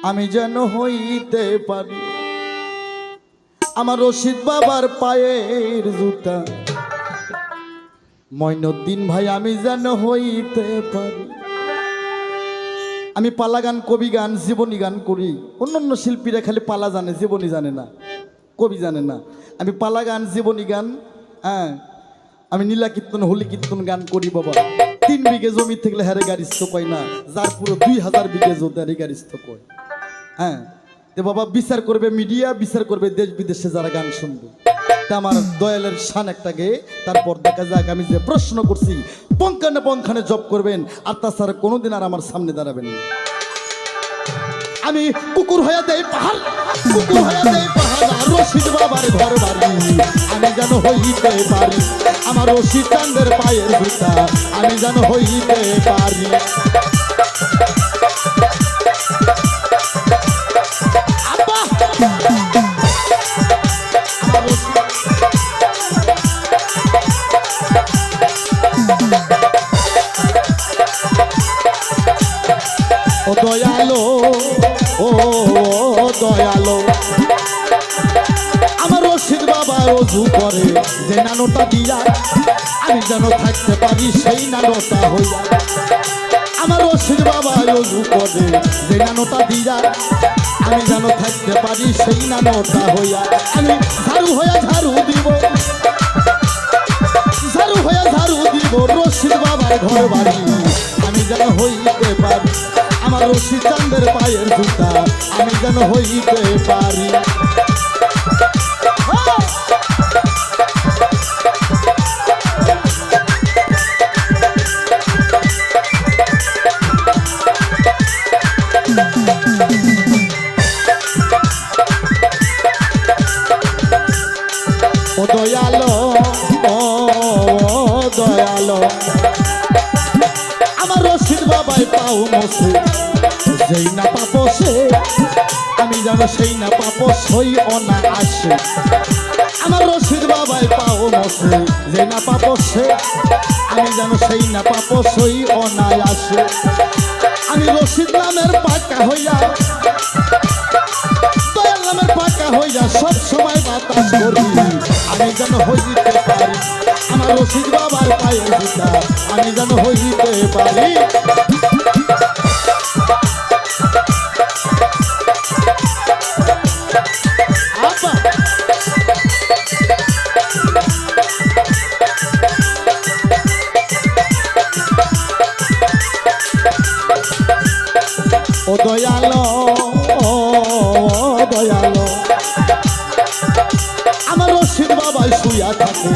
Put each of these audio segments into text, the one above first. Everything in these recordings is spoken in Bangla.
আমি যেন হইতে পারি আমার রশিদ বাবার পায়ের জুতা। মঈনুদ্দিন ভাই আমি যেন হইতে পারি। আমি পালা গান, কবি গান, জীবনী গান করি। অন্যান্য শিল্পীরা খালি পালা জানে, জীবনী জানে না, কবি জানে না। আমি পালা গান, জীবনী গান, হ্যাঁ আমি নীলা কীর্তন, হোলি কীর্তন গান করি। বাবা 3 বিঘে জমি থাকলে হ্যারে গারিস্থ কয় না, যার পুরো 2000 বিঘে জমি হ্যারে গারিস্থ কয়। হ্যাঁ তো বাবা বিচার করবে মিডিয়া, বিচার করবে দেশ বিদেশে যারা গান শুনবে। তা আমার দয়ালের শান একটা গেয়ে তারপর দেখা যাক আমি যে প্রশ্ন করছি পঙ্খানে পঙ্খানে জব করবেন, আর তাছাড়া কোনোদিন আর আমার সামনে দাঁড়াবেন না। আমি কুকুর হয়ে দেই পাহাড়, কুকুর হয়ে দেই পাহাড়, আর রশিদ বাবার ঘর বাড়ি আমি যেন হইতে পারি আমার রশিদ চাঁদের পায়ের জুতা আমি যেন হইতে পারি। ও দয়ালো, ও দয়ালো, আমার রশিদ বাবা ওযু করে যে নানোটা দিয়া আমি যেন থাকতে পারি সেই নানোটা হইয়া। আমার রশিদ বাবা ওযু করে যে নানোটা দিয়া আমি যেন থাকতে পারি সেই নানোটা হইয়া। আমি ঝাড়ু হইয়া ঝাড়ু দিব, ঝাড়ু হইয়া ঝাড়ু দিব রশিদ বাবার ঘর বাড়ি আমি যেন হইতে পারি আমার রশিদ চাঁদের পায়ের জুতা আমি যেন হইতে পারি। ও দয়ালো, ও দয়ালো, আমার রশিদ বাবাই পাও মোছে যেই না পাপসে আমি যেন সেই না পাপস হই অনা আসে। আমার রশিদ বাবাই পাও মোছে যেই না পাপসে আমি যেন সেই না পাপস হই অনা আসে। আমি রশিদ নামের পাকা হইয়া, দয়াল নামের পাকা হইয়া সব সময় বাতাস করি আমি যেন হইতে পারি আমার রশিদ বাবার পায়ের জুতা আমি যেন হইতে পারি। ও দয়ালো, ও দয়ালো, আমার রশিদ বাবাই শুইয়া থাকে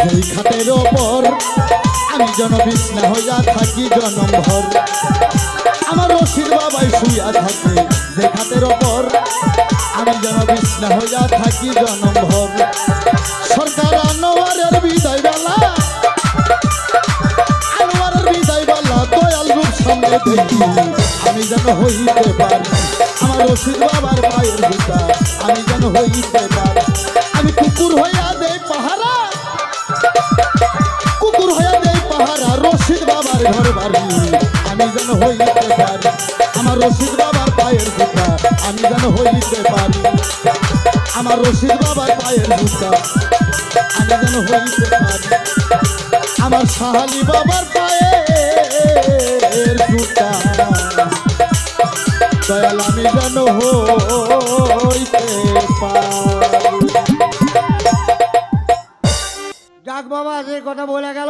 যেই খাটের ওপর আমি যেন বিছনা হইয়া থাকি জনম ভর। আমার রশিদ বাবাই শুইয়া থাকে যে খাটের ওপর আমি যেন বিছনা হইয়া থাকি জনম ভর। সরকার আনোয়ারের বিদায় বেলা, আনোয়ারের বিদায় বেলা দয়াল রূপ সামনে দেখি আমি যেন হইতে পারি আমার রশিদ বাবার পায়ের জুতা আমি যেন হইতে পারি। আমি কুকুর হইয়া দেই পাহারা, কুকুর হইয়া দেই পাহারা রশিদ বাবার ঘর বাড়ি আমি যেন হইতে পারি আমার রশিদ বাবার পায়ের জুতা আমি যেন হইতে পারি আমার রশিদ বাবার পায়ের জুতা আমি যেন হইতে পারি আমার শাহালি বাবার পায়ের জুতা দয়াল আমি যেন হইতে পারি। যাক বাবা, যে কথা বলে গেল